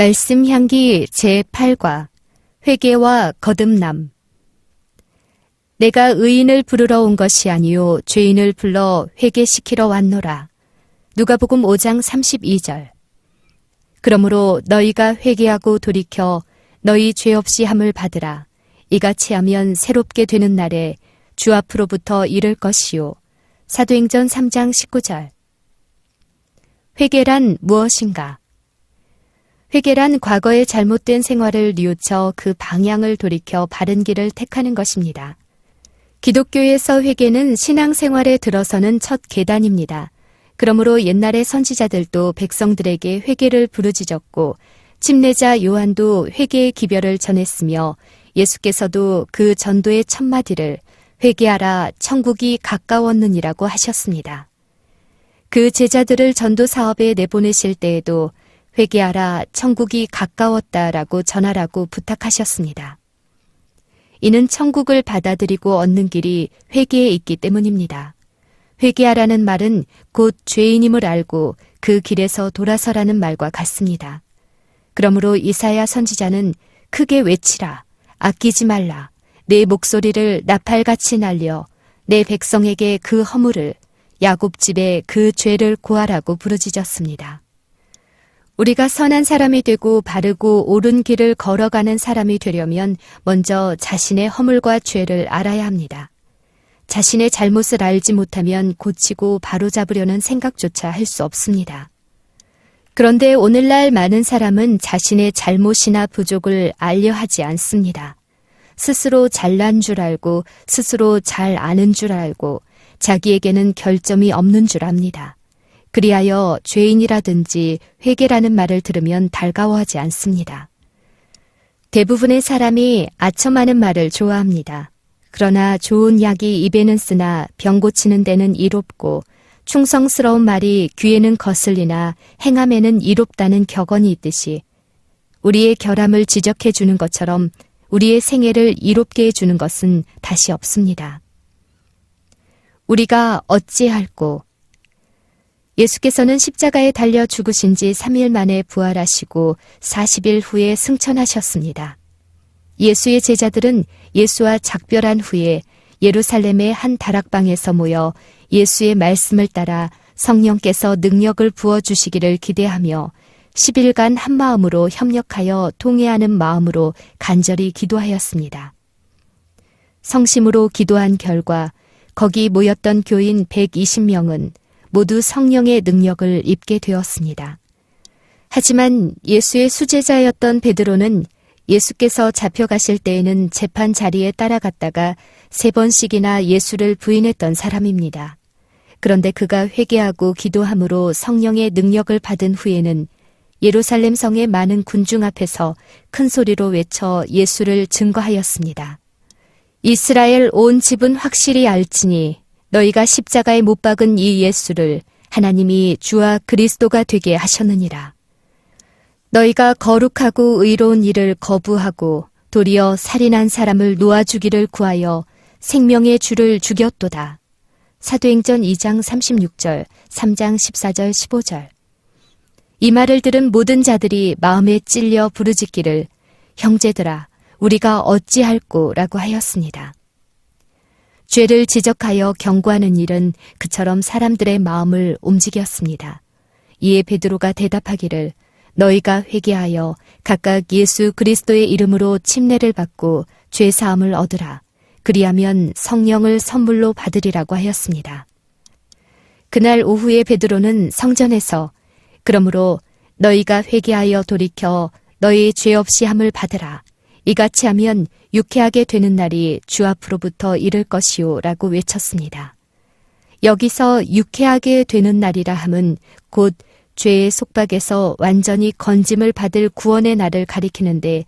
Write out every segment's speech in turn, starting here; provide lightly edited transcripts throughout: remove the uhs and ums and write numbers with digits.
말씀 향기 제8과 회개와 거듭남. 내가 의인을 부르러 온 것이 아니요 죄인을 불러 회개시키러 왔노라. 누가복음 5장 32절. 그러므로 너희가 회개하고 돌이켜 너희 죄 없이 함을 받으라. 이같이 하면 새롭게 되는 날에 주 앞으로부터 이를 것이요. 사도행전 3장 19절. 회개란 무엇인가? 회개란 과거의 잘못된 생활을 뉘우쳐 그 방향을 돌이켜 바른 길을 택하는 것입니다. 기독교에서 회개는 신앙생활에 들어서는 첫 계단입니다. 그러므로 옛날의 선지자들도 백성들에게 회개를 부르짖었고 침례자 요한도 회개의 기별을 전했으며 예수께서도 그 전도의 첫마디를 회개하라 천국이 가까웠느니라고 하셨습니다. 그 제자들을 전도 사업에 내보내실 때에도 회개하라 천국이 가까웠다라고 전하라고 부탁하셨습니다. 이는 천국을 받아들이고 얻는 길이 회개에 있기 때문입니다. 회개하라는 말은 곧 죄인임을 알고 그 길에서 돌아서라는 말과 같습니다. 그러므로 이사야 선지자는 크게 외치라, 아끼지 말라, 내 목소리를 나팔같이 날려 내 백성에게 그 허물을, 야곱 집에 그 죄를 고하라고 부르짖었습니다. 우리가 선한 사람이 되고 바르고 옳은 길을 걸어가는 사람이 되려면 먼저 자신의 허물과 죄를 알아야 합니다. 자신의 잘못을 알지 못하면 고치고 바로잡으려는 생각조차 할 수 없습니다. 그런데 오늘날 많은 사람은 자신의 잘못이나 부족을 알려 하지 않습니다. 스스로 잘난 줄 알고 스스로 잘 아는 줄 알고 자기에게는 결점이 없는 줄 압니다. 그리하여 죄인이라든지 회개라는 말을 들으면 달가워하지 않습니다. 대부분의 사람이 아첨하는 말을 좋아합니다. 그러나 좋은 약이 입에는 쓰나 병 고치는 데는 이롭고 충성스러운 말이 귀에는 거슬리나 행함에는 이롭다는 격언이 있듯이 우리의 결함을 지적해 주는 것처럼 우리의 생애를 이롭게 해주는 것은 다시 없습니다. 우리가 어찌할꼬? 예수께서는 십자가에 달려 죽으신 지 3일 만에 부활하시고 40일 후에 승천하셨습니다. 예수의 제자들은 예수와 작별한 후에 예루살렘의 한 다락방에서 모여 예수의 말씀을 따라 성령께서 능력을 부어주시기를 기대하며 10일간 한마음으로 협력하여 통회하는 마음으로 간절히 기도하였습니다. 성심으로 기도한 결과 거기 모였던 교인 120명은 모두 성령의 능력을 입게 되었습니다. 하지만 예수의 수제자였던 베드로는 예수께서 잡혀가실 때에는 재판 자리에 따라갔다가 3번씩이나 예수를 부인했던 사람입니다. 그런데 그가 회개하고 기도함으로 성령의 능력을 받은 후에는 예루살렘 성의 많은 군중 앞에서 큰 소리로 외쳐 예수를 증거하였습니다. 이스라엘 온 집은 확실히 알지니 너희가 십자가에 못 박은 이 예수를 하나님이 주와 그리스도가 되게 하셨느니라. 너희가 거룩하고 의로운 일을 거부하고 도리어 살인한 사람을 놓아주기를 구하여 생명의 주를 죽였도다. 사도행전 2장 36절, 3장 14절, 15절. 이 말을 들은 모든 자들이 마음에 찔려 부르짖기를 형제들아 우리가 어찌할꼬 라고 하였습니다. 죄를 지적하여 경고하는 일은 그처럼 사람들의 마음을 움직였습니다. 이에 베드로가 대답하기를 너희가 회개하여 각각 예수 그리스도의 이름으로 침례를 받고 죄사함을 얻으라. 그리하면 성령을 선물로 받으리라고 하였습니다. 그날 오후에 베드로는 성전에서 그러므로 너희가 회개하여 돌이켜 너희 죄 없이 함을 받으라. 이같이 하면 유쾌하게 되는 날이 주 앞으로부터 이를 것이요 라고 외쳤습니다. 여기서 유쾌하게 되는 날이라 함은 곧 죄의 속박에서 완전히 건짐을 받을 구원의 날을 가리키는데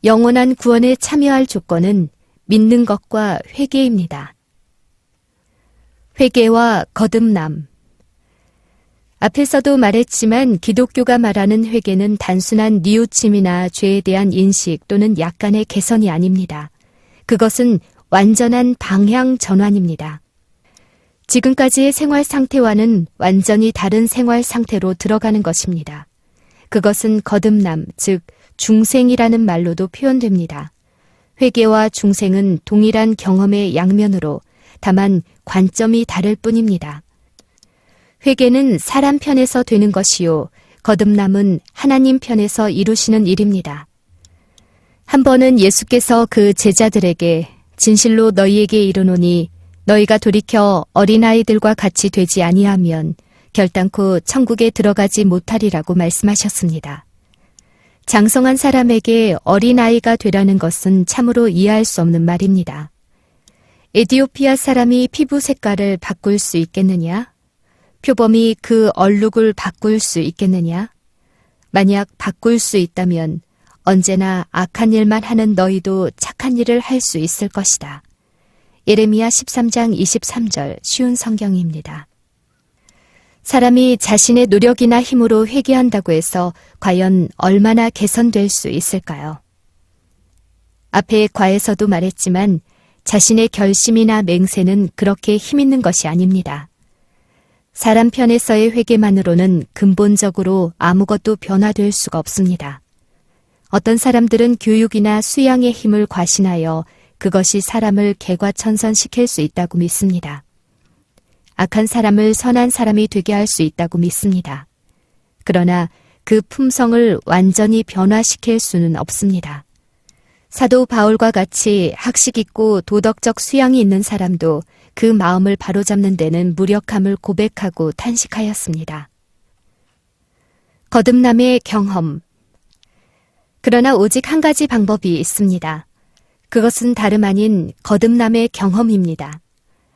영원한 구원에 참여할 조건은 믿는 것과 회개입니다. 회개와 거듭남. 앞에서도 말했지만 기독교가 말하는 회개는 단순한 뉘우침이나 죄에 대한 인식 또는 약간의 개선이 아닙니다. 그것은 완전한 방향 전환입니다. 지금까지의 생활 상태와는 완전히 다른 생활 상태로 들어가는 것입니다. 그것은 거듭남, 즉 중생이라는 말로도 표현됩니다. 회개와 중생은 동일한 경험의 양면으로 다만 관점이 다를 뿐입니다. 회개는 사람 편에서 되는 것이요, 거듭남은 하나님 편에서 이루시는 일입니다. 한 번은 예수께서 그 제자들에게 진실로 너희에게 이르노니 너희가 돌이켜 어린아이들과 같이 되지 아니하면 결단코 천국에 들어가지 못하리라고 말씀하셨습니다. 장성한 사람에게 어린아이가 되라는 것은 참으로 이해할 수 없는 말입니다. 에티오피아 사람이 피부 색깔을 바꿀 수 있겠느냐? 표범이 그 얼룩을 바꿀 수 있겠느냐? 만약 바꿀 수 있다면 언제나 악한 일만 하는 너희도 착한 일을 할 수 있을 것이다. 예레미야 13장 23절 쉬운 성경입니다. 사람이 자신의 노력이나 힘으로 회개한다고 해서 과연 얼마나 개선될 수 있을까요? 앞에 과에서도 말했지만 자신의 결심이나 맹세는 그렇게 힘있는 것이 아닙니다. 사람 편에서의 회개만으로는 근본적으로 아무것도 변화될 수가 없습니다. 어떤 사람들은 교육이나 수양의 힘을 과신하여 그것이 사람을 개과천선시킬 수 있다고 믿습니다. 악한 사람을 선한 사람이 되게 할 수 있다고 믿습니다. 그러나 그 품성을 완전히 변화시킬 수는 없습니다. 사도 바울과 같이 학식 있고 도덕적 수양이 있는 사람도 그 마음을 바로잡는 데는 무력함을 고백하고 탄식하였습니다. 거듭남의 경험. 그러나 오직 한 가지 방법이 있습니다. 그것은 다름 아닌 거듭남의 경험입니다.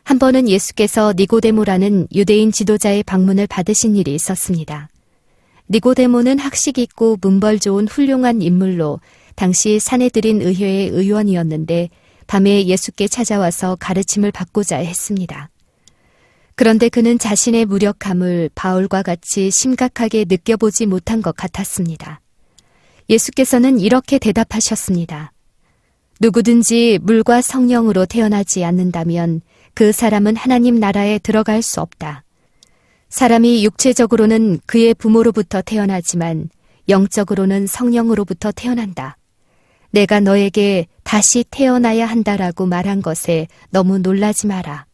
한 번은 예수께서 니고데모라는 유대인 지도자의 방문을 받으신 일이 있었습니다. 니고데모는 학식 있고 문벌 좋은 훌륭한 인물로 당시 사내들인 의회의 의원이었는데 밤에 예수께 찾아와서 가르침을 받고자 했습니다. 그런데 그는 자신의 무력함을 바울과 같이 심각하게 느껴보지 못한 것 같았습니다. 예수께서는 이렇게 대답하셨습니다. 누구든지 물과 성령으로 태어나지 않는다면 그 사람은 하나님 나라에 들어갈 수 없다. 사람이 육체적으로는 그의 부모로부터 태어나지만 영적으로는 성령으로부터 태어난다. 내가 너에게 다시 태어나야 한다라고 말한 것에 너무 놀라지 마라.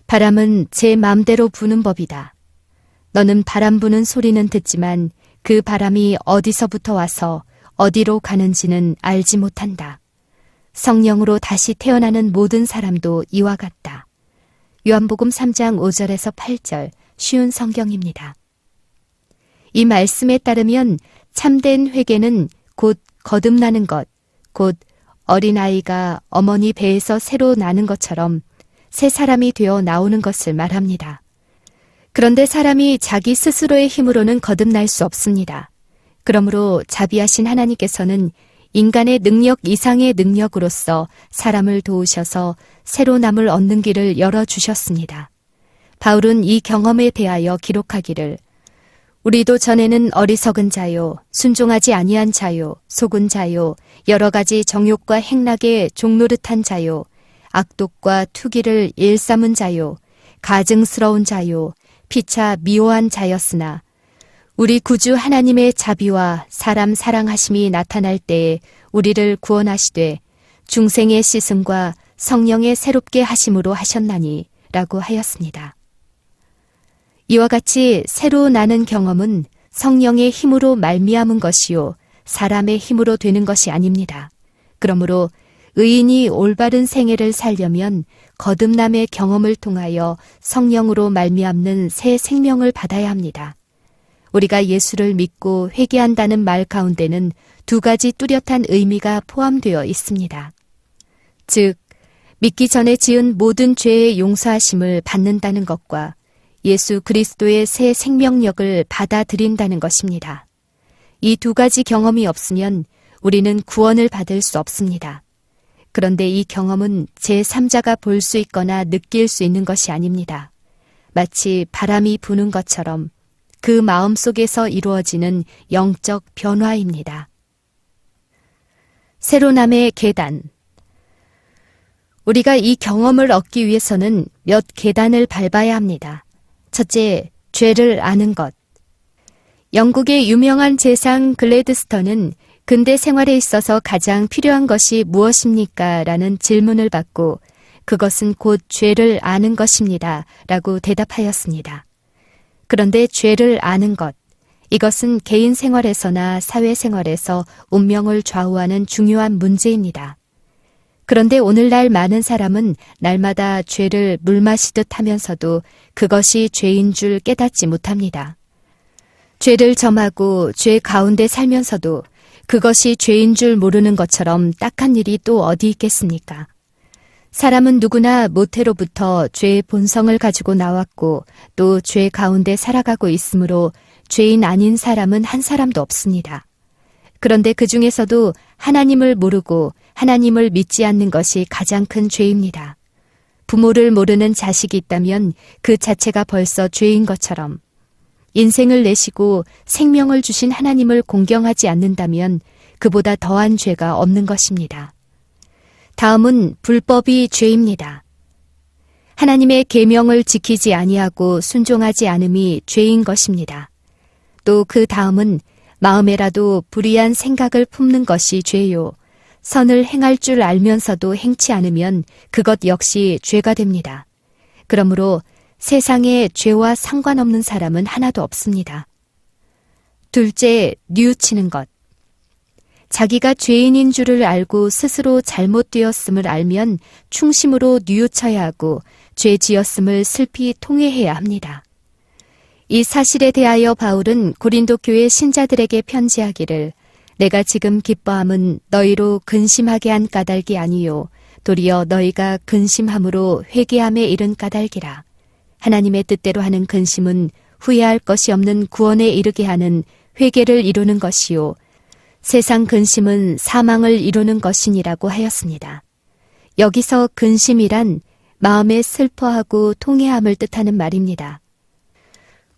바람은 제 마음대로 부는 법이다. 너는 바람 부는 소리는 듣지만 그 바람이 어디서부터 와서 어디로 가는지는 알지 못한다. 성령으로 다시 태어나는 모든 사람도 이와 같다. 요한복음 3장 5절에서 8절 쉬운 성경입니다. 이 말씀에 따르면 참된 회개는 곧 거듭나는 것, 곧 어린아이가 어머니 배에서 새로 나는 것처럼 새 사람이 되어 나오는 것을 말합니다. 그런데 사람이 자기 스스로의 힘으로는 거듭날 수 없습니다. 그러므로 자비하신 하나님께서는 인간의 능력 이상의 능력으로서 사람을 도우셔서 새로 남을 얻는 길을 열어주셨습니다. 바울은 이 경험에 대하여 기록하기를 우리도 전에는 어리석은 자요, 순종하지 아니한 자요, 속은 자요, 여러 가지 정욕과 행락에 종노릇한 자요, 악독과 투기를 일삼은 자요, 가증스러운 자요, 피차 미워한 자였으나 우리 구주 하나님의 자비와 사람 사랑하심이 나타날 때에 우리를 구원하시되 중생의 씻음과 성령의 새롭게 하심으로 하셨나니 라고 하였습니다. 이와 같이 새로 나는 경험은 성령의 힘으로 말미암은 것이요 사람의 힘으로 되는 것이 아닙니다. 그러므로 의인이 올바른 생애를 살려면 거듭남의 경험을 통하여 성령으로 말미암는 새 생명을 받아야 합니다. 우리가 예수를 믿고 회개한다는 말 가운데는 두 가지 뚜렷한 의미가 포함되어 있습니다. 즉, 믿기 전에 지은 모든 죄의 용서하심을 받는다는 것과 예수 그리스도의 새 생명력을 받아들인다는 것입니다. 이 두 가지 경험이 없으면 우리는 구원을 받을 수 없습니다. 그런데 이 경험은 제3자가 볼 수 있거나 느낄 수 있는 것이 아닙니다. 마치 바람이 부는 것처럼 그 마음 속에서 이루어지는 영적 변화입니다. 새로남의 계단. 우리가 이 경험을 얻기 위해서는 몇 계단을 밟아야 합니다. 첫째, 죄를 아는 것. 영국의 유명한 재상 글래드스턴은 근대 생활에 있어서 가장 필요한 것이 무엇입니까? 라는 질문을 받고 그것은 곧 죄를 아는 것입니다. 라고 대답하였습니다. 그런데 죄를 아는 것, 이것은 개인 생활에서나 사회 생활에서 운명을 좌우하는 중요한 문제입니다. 그런데 오늘날 많은 사람은 날마다 죄를 물 마시듯 하면서도 그것이 죄인 줄 깨닫지 못합니다. 죄를 점하고 죄 가운데 살면서도 그것이 죄인 줄 모르는 것처럼 딱한 일이 또 어디 있겠습니까? 사람은 누구나 모태로부터 죄의 본성을 가지고 나왔고 또 죄 가운데 살아가고 있으므로 죄인 아닌 사람은 한 사람도 없습니다. 그런데 그 중에서도 하나님을 모르고 하나님을 믿지 않는 것이 가장 큰 죄입니다. 부모를 모르는 자식이 있다면 그 자체가 벌써 죄인 것처럼 인생을 내시고 생명을 주신 하나님을 공경하지 않는다면 그보다 더한 죄가 없는 것입니다. 다음은 불법이 죄입니다. 하나님의 계명을 지키지 아니하고 순종하지 않음이 죄인 것입니다. 또 그 다음은 마음에라도 불의한 생각을 품는 것이 죄요. 선을 행할 줄 알면서도 행치 않으면 그것 역시 죄가 됩니다. 그러므로 세상에 죄와 상관없는 사람은 하나도 없습니다. 둘째, 뉘우치는 것. 자기가 죄인인 줄을 알고 스스로 잘못되었음을 알면 충심으로 뉘우쳐야 하고 죄 지었음을 슬피 통회해야 합니다. 이 사실에 대하여 바울은 고린도 교회 신자들에게 편지하기를 내가 지금 기뻐함은 너희로 근심하게 한 까닭이 아니요 도리어 너희가 근심함으로 회개함에 이른 까닭이라. 하나님의 뜻대로 하는 근심은 후회할 것이 없는 구원에 이르게 하는 회개를 이루는 것이요 세상 근심은 사망을 이루는 것이니라고 하였습니다. 여기서 근심이란 마음에 슬퍼하고 통회함을 뜻하는 말입니다.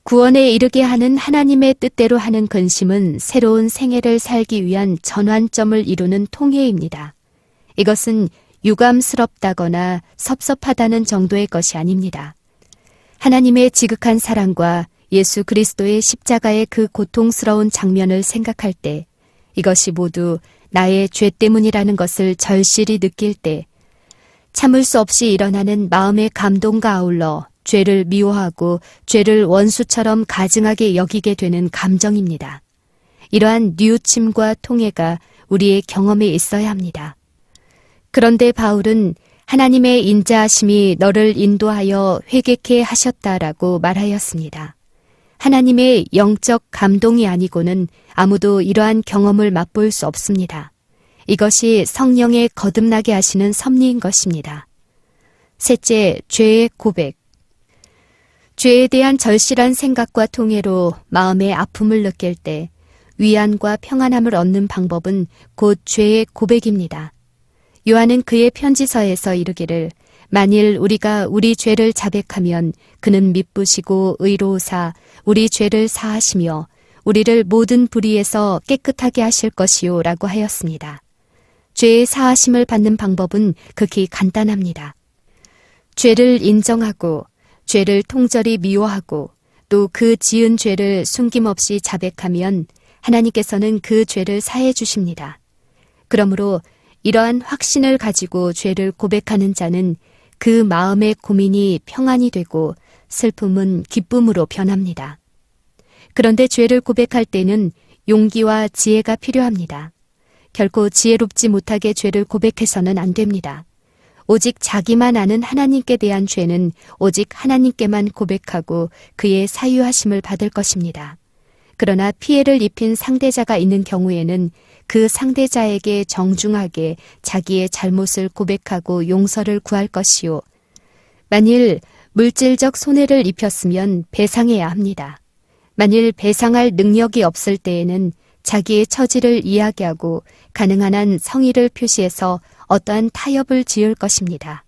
구원에 이르게 하는 하나님의 뜻대로 하는 근심은 새로운 생애를 살기 위한 전환점을 이루는 통회입니다. 이것은 유감스럽다거나 섭섭하다는 정도의 것이 아닙니다. 하나님의 지극한 사랑과 예수 그리스도의 십자가의 그 고통스러운 장면을 생각할 때 이것이 모두 나의 죄 때문이라는 것을 절실히 느낄 때 참을 수 없이 일어나는 마음의 감동과 아울러 죄를 미워하고 죄를 원수처럼 가증하게 여기게 되는 감정입니다. 이러한 뉘우침과 통회가 우리의 경험에 있어야 합니다. 그런데 바울은 하나님의 인자하심이 너를 인도하여 회개케 하셨다라고 말하였습니다. 하나님의 영적 감동이 아니고는 아무도 이러한 경험을 맛볼 수 없습니다. 이것이 성령의 거듭나게 하시는 섭리인 것입니다. 셋째, 죄의 고백. 죄에 대한 절실한 생각과 통회로 마음의 아픔을 느낄 때 위안과 평안함을 얻는 방법은 곧 죄의 고백입니다. 요한은 그의 편지서에서 이르기를 만일 우리가 우리 죄를 자백하면 그는 미쁘시고 의로우사 우리 죄를 사하시며 우리를 모든 불의에서 깨끗하게 하실 것이요 라고 하였습니다. 죄의 사하심을 받는 방법은 극히 간단합니다. 죄를 인정하고 죄를 통절히 미워하고 또 그 지은 죄를 숨김없이 자백하면 하나님께서는 그 죄를 사해 주십니다. 그러므로 이러한 확신을 가지고 죄를 고백하는 자는 그 마음의 고민이 평안이 되고 슬픔은 기쁨으로 변합니다. 그런데 죄를 고백할 때는 용기와 지혜가 필요합니다. 결코 지혜롭지 못하게 죄를 고백해서는 안 됩니다. 오직 자기만 아는 하나님께 대한 죄는 오직 하나님께만 고백하고 그의 사유하심을 받을 것입니다. 그러나 피해를 입힌 상대자가 있는 경우에는 그 상대자에게 정중하게 자기의 잘못을 고백하고 용서를 구할 것이요. 만일 물질적 손해를 입혔으면 배상해야 합니다. 만일 배상할 능력이 없을 때에는 자기의 처지를 이야기하고 가능한 한 성의를 표시해서 어떠한 타협을 지을 것입니다.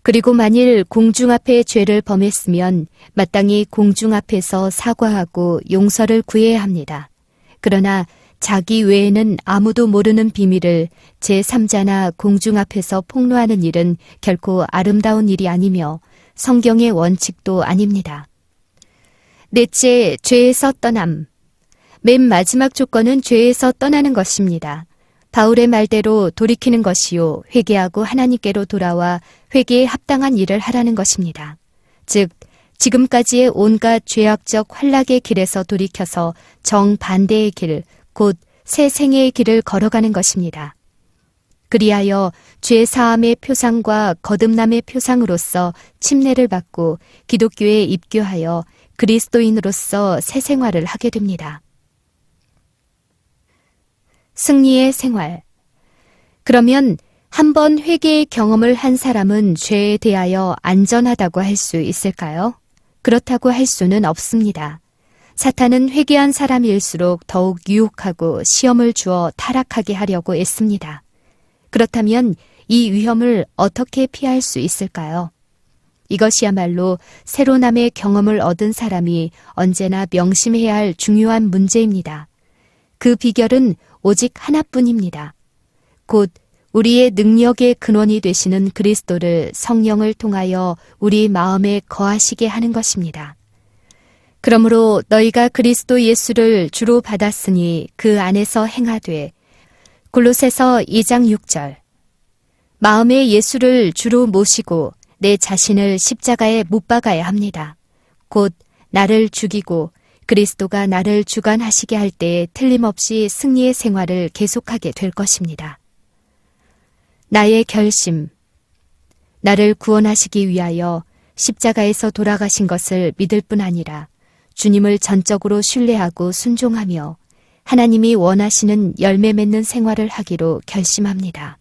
그리고 만일 공중 앞에 죄를 범했으면 마땅히 공중 앞에서 사과하고 용서를 구해야 합니다. 그러나 자기 외에는 아무도 모르는 비밀을 제3자나 공중 앞에서 폭로하는 일은 결코 아름다운 일이 아니며 성경의 원칙도 아닙니다. 넷째, 죄에서 떠남. 맨 마지막 조건은 죄에서 떠나는 것입니다. 바울의 말대로 돌이키는 것이요, 회개하고 하나님께로 돌아와 회개에 합당한 일을 하라는 것입니다. 즉, 지금까지의 온갖 죄악적 활락의 길에서 돌이켜서 정반대의 길, 곧 새 생애의 길을 걸어가는 것입니다. 그리하여 죄 사함의 표상과 거듭남의 표상으로서 침례를 받고 기독교에 입교하여 그리스도인으로서 새 생활을 하게 됩니다. 승리의 생활. 그러면 한번 회개의 경험을 한 사람은 죄에 대하여 안전하다고 할 수 있을까요? 그렇다고 할 수는 없습니다. 사탄은 회개한 사람일수록 더욱 유혹하고 시험을 주어 타락하게 하려고 애씁니다. 그렇다면 이 위험을 어떻게 피할 수 있을까요? 이것이야말로 새로남의 경험을 얻은 사람이 언제나 명심해야 할 중요한 문제입니다. 그 비결은 오직 하나뿐입니다. 곧 우리의 능력의 근원이 되시는 그리스도를 성령을 통하여 우리 마음에 거하시게 하는 것입니다. 그러므로 너희가 그리스도 예수를 주로 받았으니 그 안에서 행하되, 골로새서 2장 6절. 마음에 예수를 주로 모시고 내 자신을 십자가에 못 박아야 합니다. 곧 나를 죽이고 그리스도가 나를 주관하시게 할 때에 틀림없이 승리의 생활을 계속하게 될 것입니다. 나의 결심. 나를 구원하시기 위하여 십자가에서 돌아가신 것을 믿을 뿐 아니라 주님을 전적으로 신뢰하고 순종하며 하나님이 원하시는 열매 맺는 생활을 하기로 결심합니다.